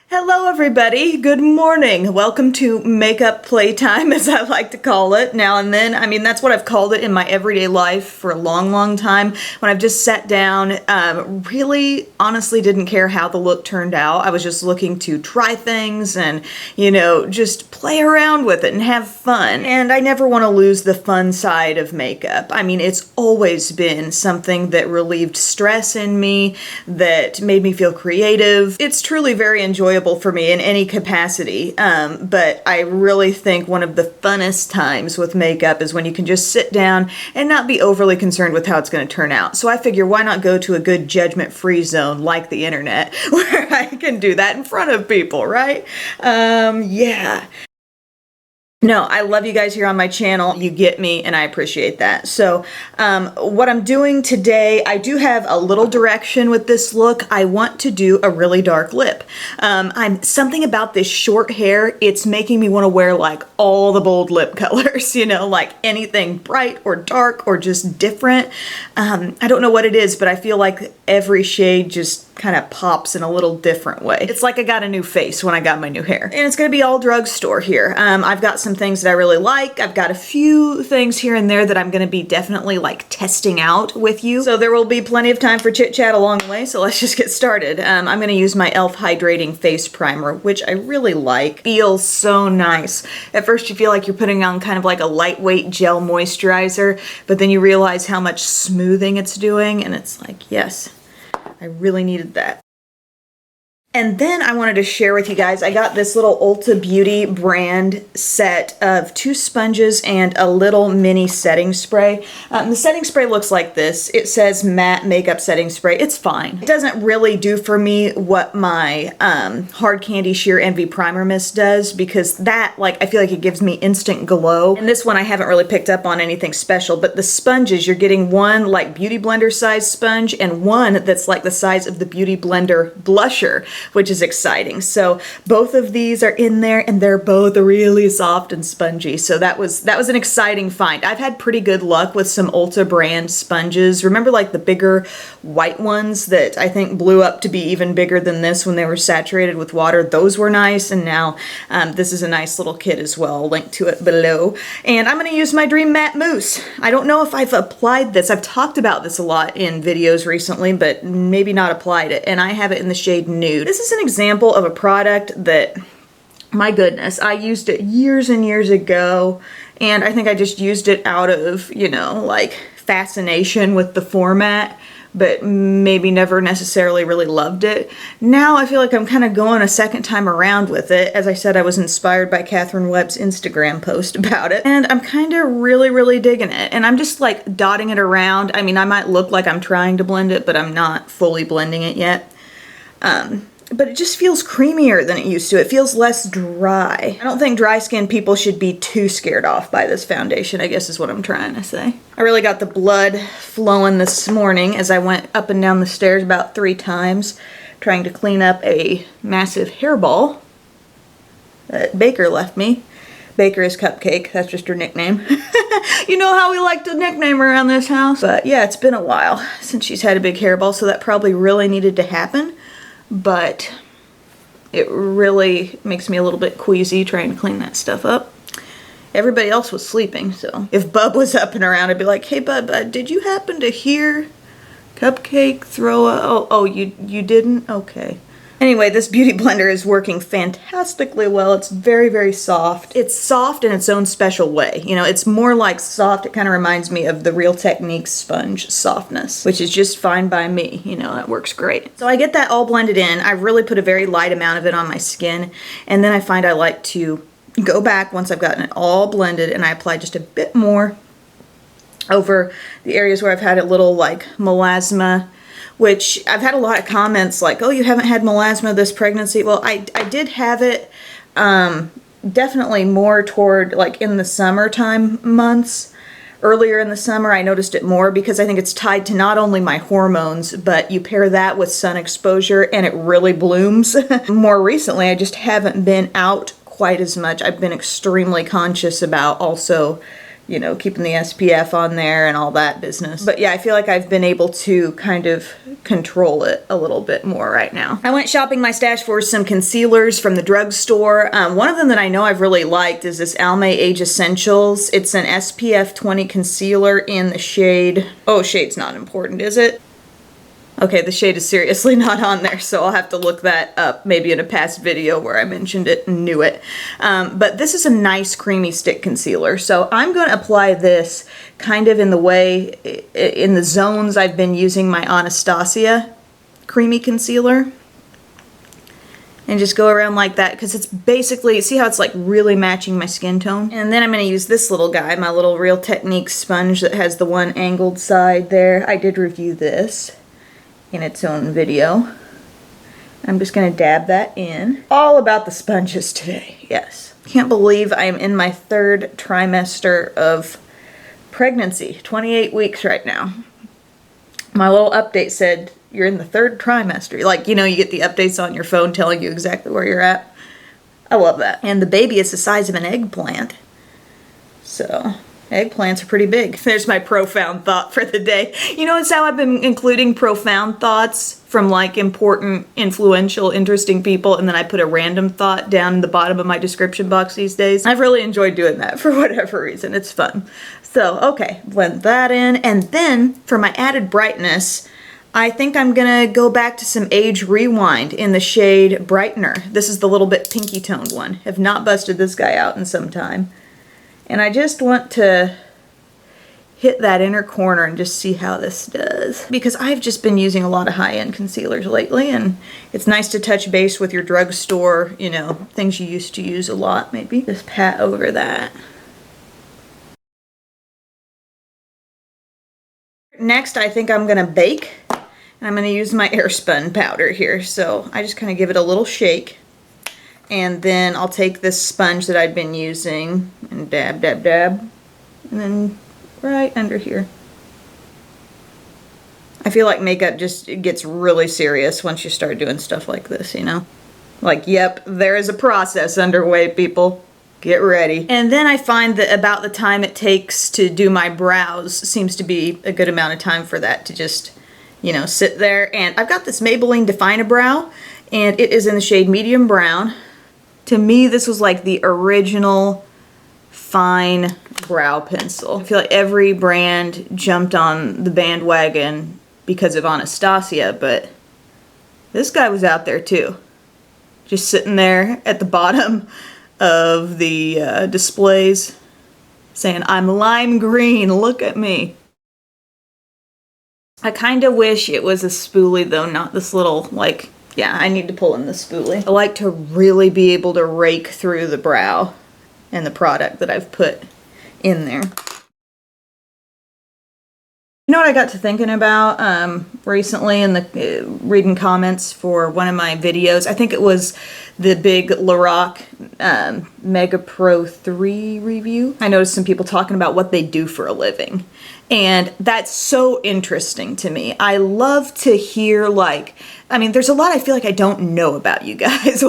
Hello everybody, good morning. Welcome to Makeup Playtime, as I like to call it now and then. I mean, that's what I've called it in my everyday life for a long time, when I've just sat down, really honestly didn't care how the look turned out. I was just looking to try things and, you know, just play around with it and have fun. And I never want to lose the fun side of makeup. I mean, it's always been something that relieved stress in me, that made me feel creative. It's truly very enjoyable for me in any capacity, but I really think one of the funnest times with makeup is when you can just sit down and not be overly concerned with how it's going to turn out. So I figure, why not go to a good judgment-free zone like the internet, where I can do that in front of people, right? Yeah. No, I love you guys here on my channel. You get me, and I appreciate that. So what I'm doing today, I do have a little direction with this look. I want to do a really dark lip. Something about this short hair, it's making me want to wear like all the bold lip colors, you know, like anything bright or dark or just different. I don't know what it is, but I feel like every shade just kind of pops in a little different way. It's like I got a new face when I got my new hair. And it's gonna be all drugstore here. I've got some things that I really like. I've got a few things here and there that I'm gonna be definitely like testing out with you. So there will be plenty of time for chit chat along the way, so let's just get started. I'm gonna use my e.l.f. Hydrating Face Primer, which I really like. Feels so nice. At first you feel like you're putting on kind of like a lightweight gel moisturizer, but then you realize how much smoothing it's doing, and it's like, yes, I really needed that. And then I wanted to share with you guys, I got this little Ulta Beauty brand set of 2 sponges and a little mini setting spray. The setting spray looks like this. It says matte makeup setting spray. It's fine. It doesn't really do for me what my Hard Candy Sheer Envy Primer Mist does, because that, like, I feel like it gives me instant glow. And this one I haven't really picked up on anything special, but the sponges, you're getting one like Beauty Blender size sponge and one that's like the size of the Beauty Blender blusher, which is exciting. So both of these are in there, and they're both really soft and spongy. So that was an exciting find. I've had pretty good luck with some Ulta brand sponges. Remember like the bigger white ones that I think blew up to be even bigger than this when they were saturated with water? Those were nice, and now this is a nice little kit as well. I'll link to it below. And I'm going to use my Dream Matte Mousse. I don't know if I've applied this. I've talked about this a lot in videos recently, but maybe not applied it. And I have it in the shade Nude. This is an example of a product that, my goodness, I used it years and years ago, and I think I just used it out of, you know, like fascination with the format, but maybe never necessarily really loved it. Now I feel like I'm kind of going a second time around with it. As I said, I was inspired by Catherine Webb's Instagram post about it, and I'm kind of really digging it. And I'm just like dotting it around. I mean, I might look like I'm trying to blend it, but I'm not fully blending it yet. But it just feels creamier than it used to. It feels less dry. I don't think dry skin people should be too scared off by this foundation, I guess is what I'm trying to say. I really got the blood flowing this morning as I went up and down the stairs about 3 times trying to clean up a massive hairball that Baker left me. Baker is Cupcake, that's just her nickname. You know how we like to nickname her around this house. But yeah, it's been a while since she's had a big hairball, so that probably really needed to happen. But it really makes me a little bit queasy trying to clean that stuff up. Everybody else was sleeping, so if Bub was up and around, I'd be like, hey Bub, did you happen to hear Cupcake throw a... Oh, you didn't? Okay. Anyway, this beauty blender is working fantastically well. It's very soft. It's soft in its own special way. You know, it's more like soft. It kind of reminds me of the Real Techniques sponge softness, which is just fine by me. You know, that works great. So I get that all blended in. I really put a very light amount of it on my skin, and then I find I like to go back once I've gotten it all blended, and I apply just a bit more over the areas where I've had a little like melasma, which I've had a lot of comments like, oh, you haven't had melasma this pregnancy. Well, I did have it definitely more toward like in the summertime months. Earlier in the summer, I noticed it more because I think it's tied to not only my hormones, but you pair that with sun exposure and it really blooms. More recently, I just haven't been out quite as much. I've been extremely conscious about also you know, keeping the SPF on there and all that business. But yeah, I feel like I've been able to kind of control it a little bit more right now. I went shopping my stash for some concealers from the drugstore. One of them that I know I've really liked is this Almay Age Essentials. It's an SPF 20 concealer in the shade, oh, shade's not important, is it? Okay, the shade is seriously not on there, so I'll have to look that up maybe in a past video where I mentioned it and knew it. But this is a nice creamy stick concealer, so I'm going to apply this kind of in the way, in the zones I've been using my Anastasia creamy concealer. And just go around like that, because it's basically, see how it's like really matching my skin tone? And then I'm going to use this little guy, my little Real Techniques sponge that has the one angled side there. I did review this in its own video. I'm just going to dab that in. All about the sponges today, yes. Can't believe I am in my 3rd trimester of pregnancy, 28 weeks right now. My little update said, you're in the 3rd trimester. Like, you know, you get the updates on your phone telling you exactly where you're at. I love that. And the baby is the size of an eggplant. So, eggplants are pretty big. There's my profound thought for the day. You know, it's how I've been including profound thoughts from like important, influential, interesting people, and then I put a random thought down in the bottom of my description box these days. I've really enjoyed doing that for whatever reason. It's fun. So, okay, blend that in. And then, for my added brightness, I think I'm gonna go back to some Age Rewind in the shade Brightener. This is the little bit pinky toned one. Have not busted this guy out in some time. And I just want to hit that inner corner and just see how this does. Because I've just been using a lot of high-end concealers lately, and it's nice to touch base with your drugstore, you know, things you used to use a lot maybe. Just pat over that. Next, I think I'm gonna bake, and I'm gonna use my airspun powder here. So I just kind of give it a little shake. And then I'll take this sponge that I've been using and dab, dab, dab. And then right under here. I feel like makeup just gets really serious once you start doing stuff like this, you know? Like, yep, there is a process underway, people. Get ready. And then I find that about the time it takes to do my brows seems to be a good amount of time for that to just, you know, sit there. And I've got this Maybelline Define-A-Brow, and it is in the shade Medium Brown. To me, this was like the original fine brow pencil. I feel like every brand jumped on the bandwagon because of Anastasia, but this guy was out there too. Just sitting there at the bottom of the displays saying, I'm lime green, look at me. I kind of wish it was a spoolie though, not this little, like, yeah, I need to pull in the spoolie. I like to really be able to rake through the brow and the product that I've put in there. You know what I got to thinking about recently in the reading comments for one of my videos? I think it was the big Lorac Mega Pro 3 review. I noticed some people talking about what they do for a living. And that's so interesting to me. I love to hear, like, I mean, there's a lot I feel like I don't know about you guys.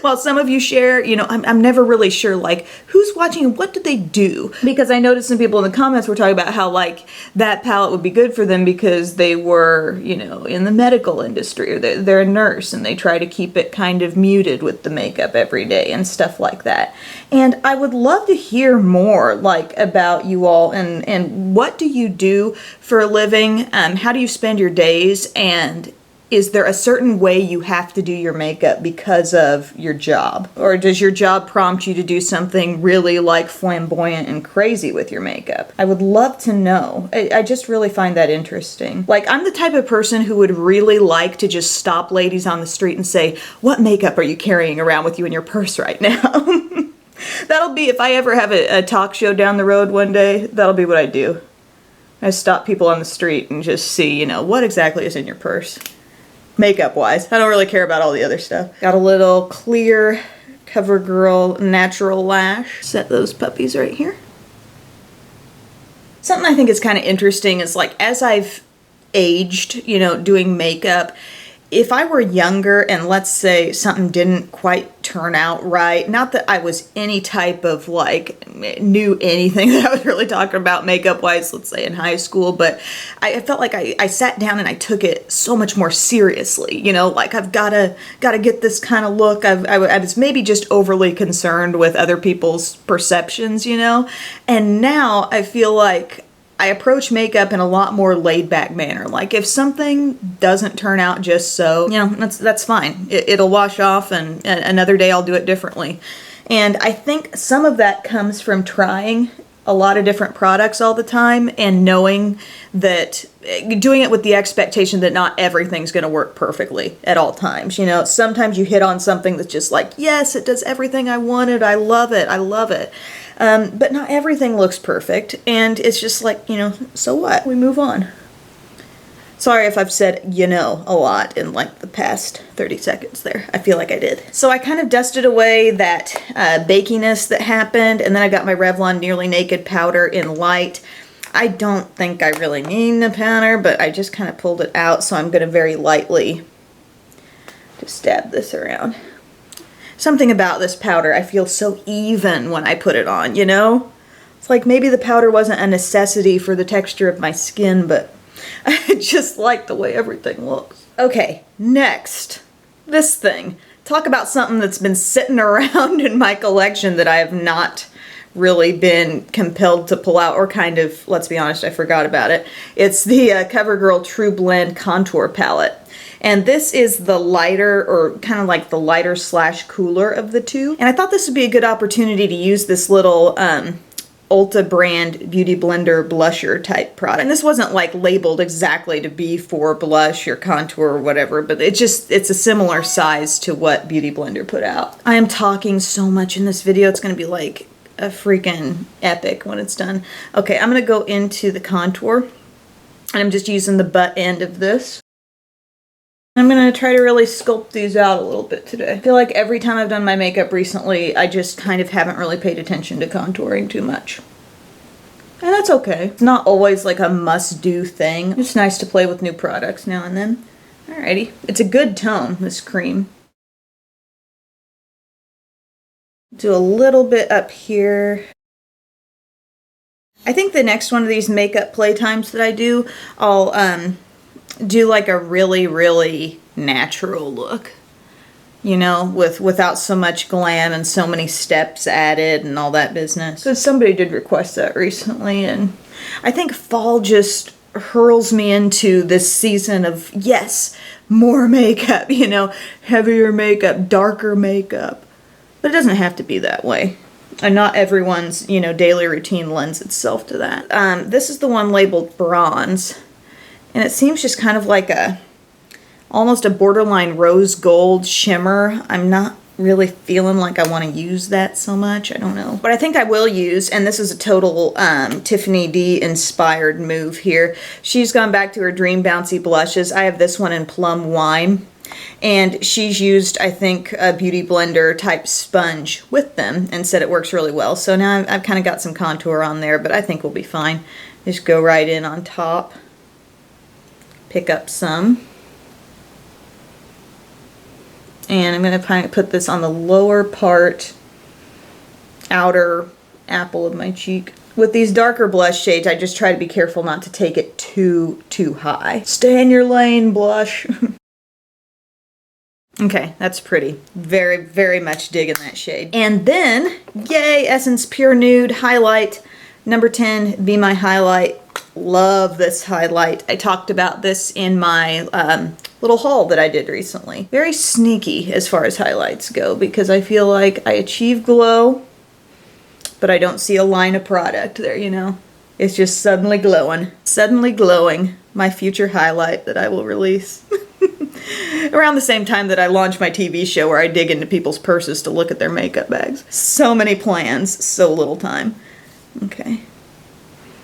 While some of you share, you know, I'm never really sure, like, who's watching and what do they do? Because I noticed some people in the comments were talking about how, like, that palette would be good for them because they were, you know, in the medical industry, or they're a nurse and they try to keep it kind of muted with the makeup every day and stuff like that. And I would love to hear more, like, about you all and what do you do for a living? How do you spend your days? And is there a certain way you have to do your makeup because of your job? Or does your job prompt you to do something really like flamboyant and crazy with your makeup? I would love to know. I just really find that interesting. Like, I'm the type of person who would really like to just stop ladies on the street and say, what makeup are you carrying around with you in your purse right now? That'll be, if I ever have a talk show down the road one day, that'll be what I do. I stop people on the street and just see, you know, what exactly is in your purse. Makeup wise. I don't really care about all the other stuff. Got a little clear CoverGirl natural lash. Set those puppies right here. Something I think is kind of interesting is, like, as I've aged, you know, doing makeup, if I were younger and let's say something didn't quite turn out right. Not that I was any type of like knew anything that I was really talking about makeup wise, let's say in high school, but I felt like I sat down and I took it so much more seriously, you know, like I've gotta get this kind of look. I was maybe just overly concerned with other people's perceptions, you know, and now I feel like I approach makeup in a lot more laid back manner. Like if something doesn't turn out just so, you know, that's fine. It'll wash off and another day I'll do it differently. And I think some of that comes from trying a lot of different products all the time and knowing that, doing it with the expectation that not everything's going to work perfectly at all times. You know, sometimes you hit on something that's just like, yes, it does everything I wanted. I love it. I love it. But not everything looks perfect, and it's just like, you know, so what? We move on. Sorry if I've said, you know, a lot in like the past 30 seconds there. I feel like I did. So I kind of dusted away that bakiness that happened, and then I got my Revlon Nearly Naked powder in light. I don't think I really need the powder, but I just kind of pulled it out, so I'm going to very lightly just dab this around. Something about this powder, I feel so even when I put it on, you know? It's like maybe the powder wasn't a necessity for the texture of my skin, but I just like the way everything looks. Okay, next, this thing. Talk about something that's been sitting around in my collection that I have not really been compelled to pull out, or kind of, let's be honest, I forgot about it. It's the CoverGirl True Blend Contour Palette. And this is the lighter, or kind of like the lighter slash cooler of the two. And I thought this would be a good opportunity to use this little Ulta brand Beauty Blender blusher type product. And this wasn't like labeled exactly to be for blush or contour or whatever, but it's a similar size to what Beauty Blender put out. I am talking so much in this video, it's gonna be like a freaking epic when it's done. Okay, I'm gonna go into the contour, and I'm just using the butt end of this. I'm going to try to really sculpt these out a little bit today. I feel like every time I've done my makeup recently, I just kind of haven't really paid attention to contouring too much. And that's okay. It's not always like a must-do thing. It's nice to play with new products now and then. Alrighty. It's a good tone, this cream. Do a little bit up here. I think the next one of these makeup playtimes that I do, I'll do like a really, really natural look, you know, without so much glam and so many steps added and all that business. Because somebody did request that recently, and I think fall just hurls me into this season of, yes, more makeup, you know, heavier makeup, darker makeup. But it doesn't have to be that way. And not everyone's, you know, daily routine lends itself to that. This is the one labeled bronze. And it seems just kind of like almost a borderline rose gold shimmer. I'm not really feeling like I want to use that so much. I don't know. But I think I will use, and this is a total Tiffany D inspired move here. She's gone back to her Dream Bouncy blushes. I have this one in Plum Wine. And she's used, I think, a Beauty Blender type sponge with them and said it works really well. So now I've kind of got some contour on there, but I think we'll be fine. Just go right in on top. Pick up some. And I'm going to put this on the lower part, outer apple of my cheek. With these darker blush shades, I just try to be careful not to take it too high. Stay in your lane, blush. Okay, that's pretty. Very, very much digging that shade. And then, yay, Essence Pure Nude Highlight. Number 10, Be My Highlight. Love this highlight. I talked about this in my little haul that I did recently. Very sneaky as far as highlights go, because I feel like I achieve glow, but I don't see a line of product there, you know? It's just suddenly glowing. Suddenly glowing. My future highlight that I will release. Around the same time that I launch my TV show where I dig into people's purses to look at their makeup bags. So many plans, so little time. Okay.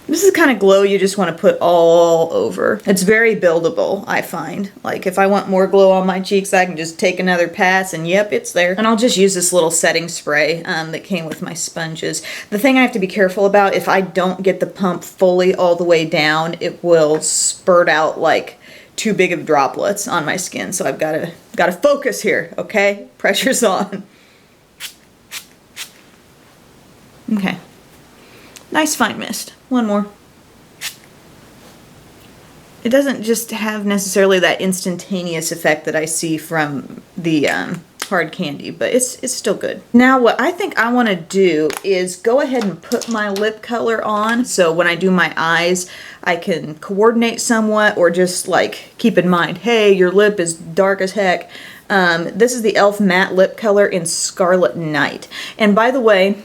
This is the kind of glow you just want to put all over. It's very buildable, I find. Like if I want more glow on my cheeks, I can just take another pass and yep, it's there. And I'll just use this little setting spray that came with my sponges. The thing I have to be careful about, if I don't get the pump fully all the way down, it will spurt out like too big of droplets on my skin. So I've got to focus here, okay? Pressure's on. Okay. Nice fine mist. One more. It doesn't just have necessarily that instantaneous effect that I see from the hard candy, but it's still good. Now what I think I want to do is go ahead and put my lip color on, so when I do my eyes I can coordinate somewhat, or just like keep in mind, hey, your lip is dark as heck. This is the e.l.f. matte lip color in Scarlet Night. And by the way,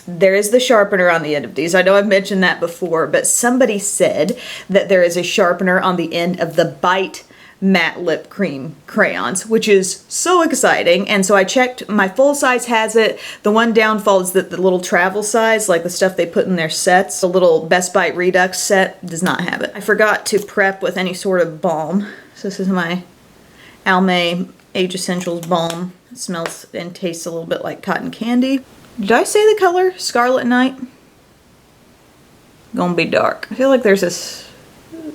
there is the sharpener on the end of these. I know I've mentioned that before, but somebody said that there is a sharpener on the end of the Bite matte lip cream crayons, which is so exciting. And so I checked, my full size has it. The one downfall is that the little travel size, like the stuff they put in their sets, the little Best Bite Redux set, does not have it. I forgot to prep with any sort of balm. So this is my Almay Age Essentials balm. It smells and tastes a little bit like cotton candy. Did I say the color? Scarlet Night? Gonna be dark. I feel like there's this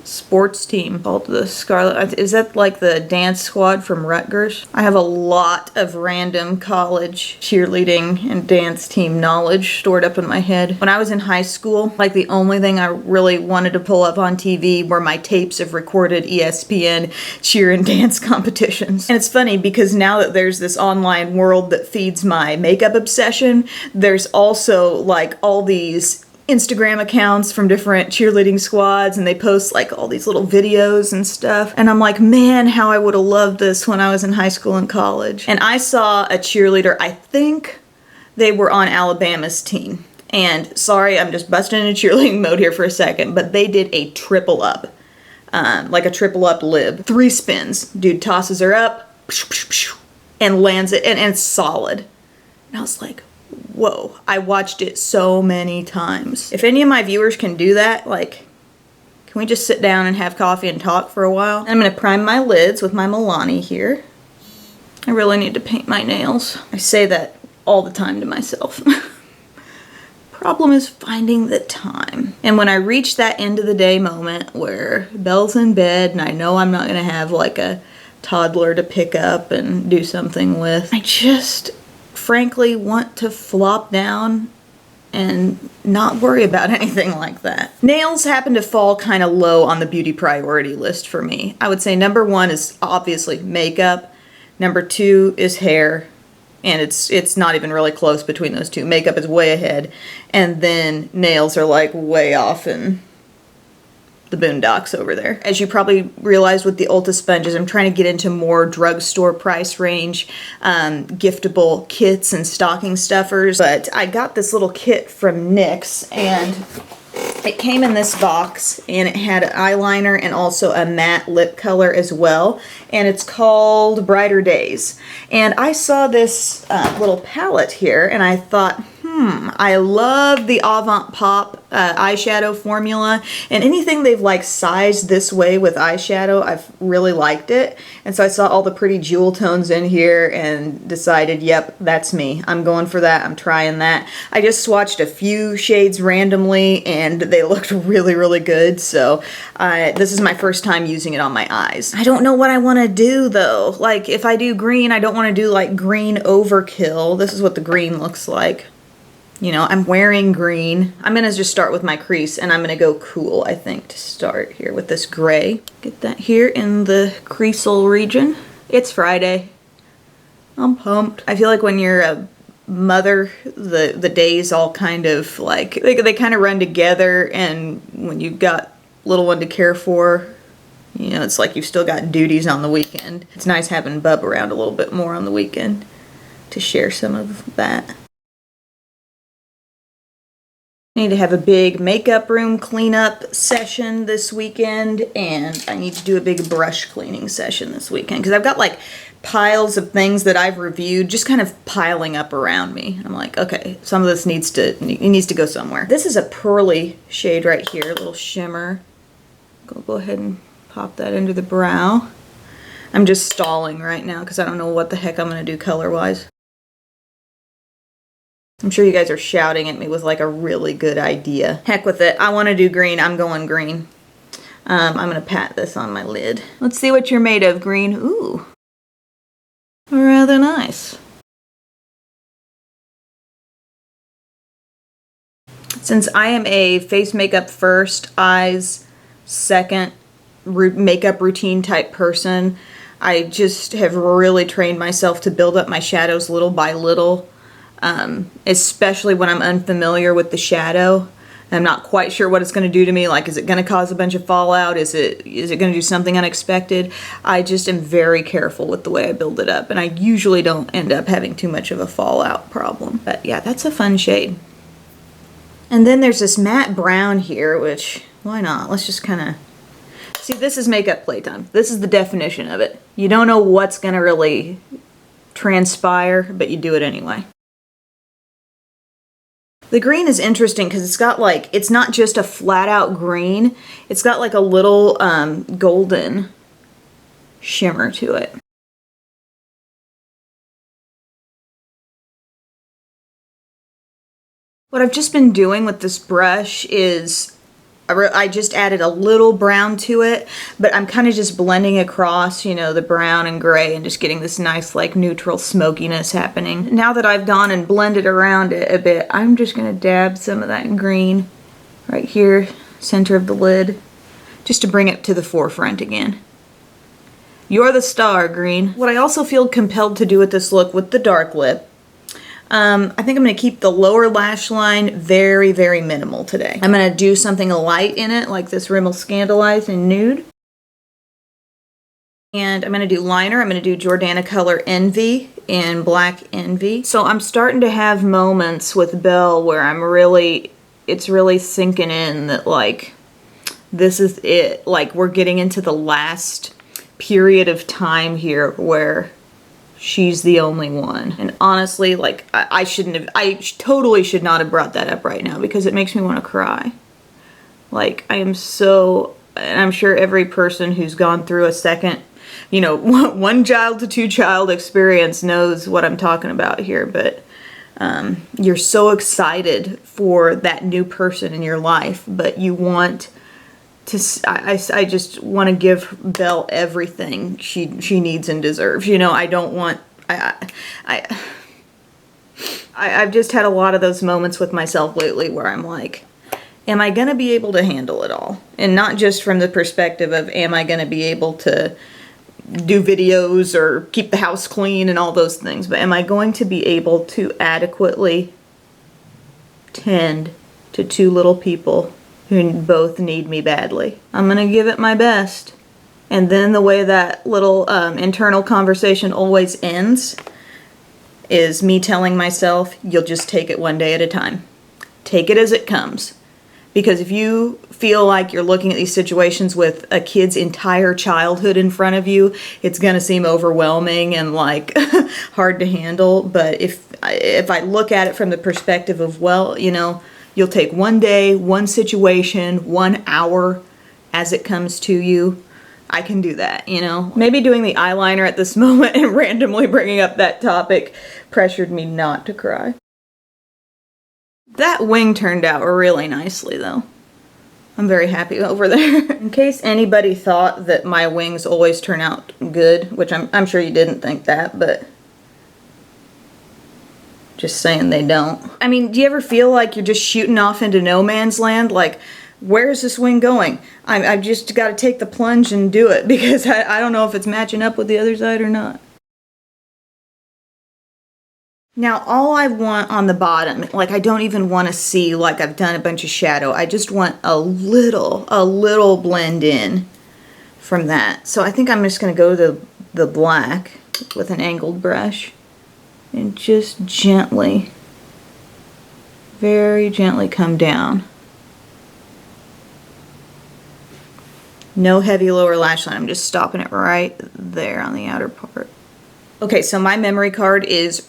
sports team called the Scarlet. Is that like the dance squad from Rutgers? I have a lot of random college cheerleading and dance team knowledge stored up in my head. When I was in high school, like the only thing I really wanted to pull up on TV were my tapes of recorded ESPN cheer and dance competitions. And it's funny because now that there's this online world that feeds my makeup obsession, there's also like all these Instagram accounts from different cheerleading squads, and they post like all these little videos and stuff. And I'm like, man, how I would have loved this when I was in high school and college. And I saw a cheerleader, I think they were on Alabama's team. And sorry, I'm just busting into cheerleading mode here for a second, but they did a triple up. Like a triple up lib. 3 spins. Dude tosses her up and lands it, and it's solid. And I was like, whoa, I watched it so many times. If any of my viewers can do that, like, can we just sit down and have coffee and talk for a while? I'm gonna prime my lids with my Milani here. I really need to paint my nails. I say that all the time to myself. Problem is finding the time. And when I reach that end of the day moment where Belle's in bed and I know I'm not gonna have like a toddler to pick up and do something with, I just frankly want to flop down and not worry about anything like that. Nails happen to fall kind of low on the beauty priority list for me. I would say number 1 is obviously makeup. Number 2 is hair. And it's not even really close between those two. Makeup is way ahead. And then nails are like way off in the boondocks over there. As you probably realized with the Ulta sponges, I'm trying to get into more drugstore price range, giftable kits and stocking stuffers. But I got this little kit from NYX, and it came in this box, and it had an eyeliner and also a matte lip color as well. And it's called Brighter Days. And I saw this little palette here, and I thought, I love the Avant Pop eyeshadow formula, and anything they've like sized this way with eyeshadow, I've really liked it. And so I saw all the pretty jewel tones in here and decided, yep, that's me. I'm going for that. I'm trying that. I just swatched a few shades randomly and they looked really, really good. So this is my first time using it on my eyes. I don't know what I want to do though. Like if I do green, I don't want to do like green overkill. This is what the green looks like. You know, I'm wearing green. I'm gonna just start with my crease, and I'm gonna go cool, I think, to start here with this gray. Get that here in the creasal region. It's Friday. I'm pumped. I feel like when you're a mother, the days all kind of like, they kind of run together, and when you've got little one to care for, you know, it's like you've still got duties on the weekend. It's nice having Bub around a little bit more on the weekend to share some of that. I need to have a big makeup room cleanup session this weekend, and I need to do a big brush cleaning session this weekend because I've got like piles of things that I've reviewed just kind of piling up around me. I'm like, okay, some of this needs to go somewhere. This is a pearly shade right here, a little shimmer. Go ahead and pop that into the brow. I'm just stalling right now because I don't know what the heck I'm going to do color-wise. I'm sure you guys are shouting at me with like a really good idea. Heck with it. I want to do green. I'm going green. I'm going to pat this on my lid. Let's see what you're made of, green. Ooh. Rather nice. Since I am a face makeup first, eyes second makeup routine type person, I just have really trained myself to build up my shadows little by little, especially when I'm unfamiliar with the shadow. I'm not quite sure what it's going to do to me. Like, is it going to cause a bunch of fallout? Is it going to do something unexpected? I just am very careful with the way I build it up, and I usually don't end up having too much of a fallout problem. But yeah, that's a fun shade. And then there's this matte brown here, which, why not? Let's just kind of... See, this is makeup playtime. This is the definition of it. You don't know what's going to really transpire, but you do it anyway. The green is interesting because it's got like, it's not just a flat out green, it's got like a little golden shimmer to it. What I've just been doing with this brush is I just added a little brown to it, but I'm kind of just blending across, you know, the brown and gray and just getting this nice like neutral smokiness happening. Now that I've gone and blended around it a bit, I'm just going to dab some of that green right here, center of the lid, just to bring it to the forefront again. You're the star, green. What I also feel compelled to do with this look with the dark lip, I think I'm going to keep the lower lash line very, very minimal today. I'm going to do something light in it, like this Rimmel Scandaleyes in Nude. And I'm going to do liner. I'm going to do Jordana Color Envy in Black Envy. So I'm starting to have moments with Belle where it's really sinking in that, like, this is it. Like, we're getting into the last period of time here where she's the only one. And honestly, like, I totally should not have brought that up right now because it makes me want to cry. Like, I am so, and I'm sure every person who's gone through a second, you know, one child to two child experience knows what I'm talking about here, but you're so excited for that new person in your life, but you want to, I just want to give Belle everything she needs and deserves. You know, I don't want, I've just had a lot of those moments with myself lately where I'm like, am I going to be able to handle it all? And not just from the perspective of, am I going to be able to do videos or keep the house clean and all those things, but am I going to be able to adequately tend to two little people who both need me badly? I'm gonna give it my best. And then the way that little internal conversation always ends is me telling myself, you'll just take it one day at a time. Take it as it comes. Because if you feel like you're looking at these situations with a kid's entire childhood in front of you, it's gonna seem overwhelming and like hard to handle. But if I look at it from the perspective of, well, you know, you'll take one day, one situation, 1 hour as it comes to you. I can do that, you know? Maybe doing the eyeliner at this moment and randomly bringing up that topic pressured me not to cry. That wing turned out really nicely, though. I'm very happy over there. In case anybody thought that my wings always turn out good, which I'm sure you didn't think that, but just saying they don't. I mean, do you ever feel like you're just shooting off into no man's land? Like, where's this wing going? I've just got to take the plunge and do it because I don't know if it's matching up with the other side or not. Now, all I want on the bottom, like, I don't even want to see like I've done a bunch of shadow. I just want a little blend in from that. So I think I'm just going to go to the black with an angled brush and just gently, very gently come down. No heavy lower lash line. I'm just stopping it right there on the outer part. Okay, so my memory card is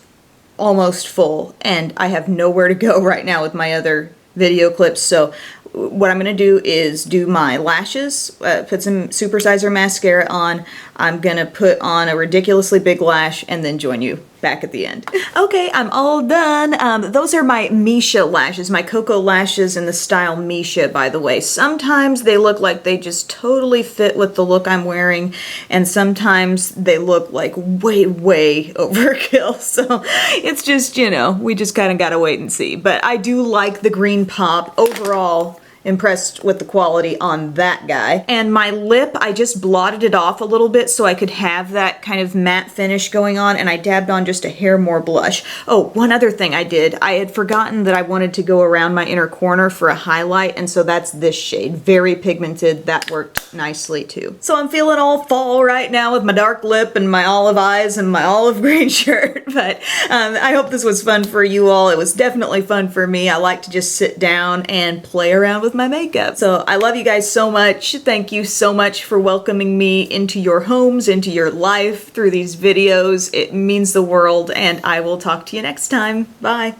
almost full and I have nowhere to go right now with my other video clips. So what I'm going to do is do my lashes, put some supersizer mascara on. I'm going to put on a ridiculously big lash and then join you back at the end. Okay, I'm all done. Those are my Misha lashes, my Cocoa lashes in the style Misha, by the way. Sometimes they look like they just totally fit with the look I'm wearing, and sometimes they look like way, way overkill. So it's just, you know, we just kind of gotta wait and see. But I do like the green pop overall. Impressed with the quality on that guy. And my lip, I just blotted it off a little bit so I could have that kind of matte finish going on, and I dabbed on just a hair more blush. Oh, one other thing I did, I had forgotten that I wanted to go around my inner corner for a highlight, and so that's this shade. Very pigmented, that worked nicely too. So I'm feeling all fall right now with my dark lip and my olive eyes and my olive green shirt, but I hope this was fun for you all. It was definitely fun for me. I like to just sit down and play around with my makeup. So I love you guys so much. Thank you so much for welcoming me into your homes, into your life through these videos. It means the world, and I will talk to you next time. Bye.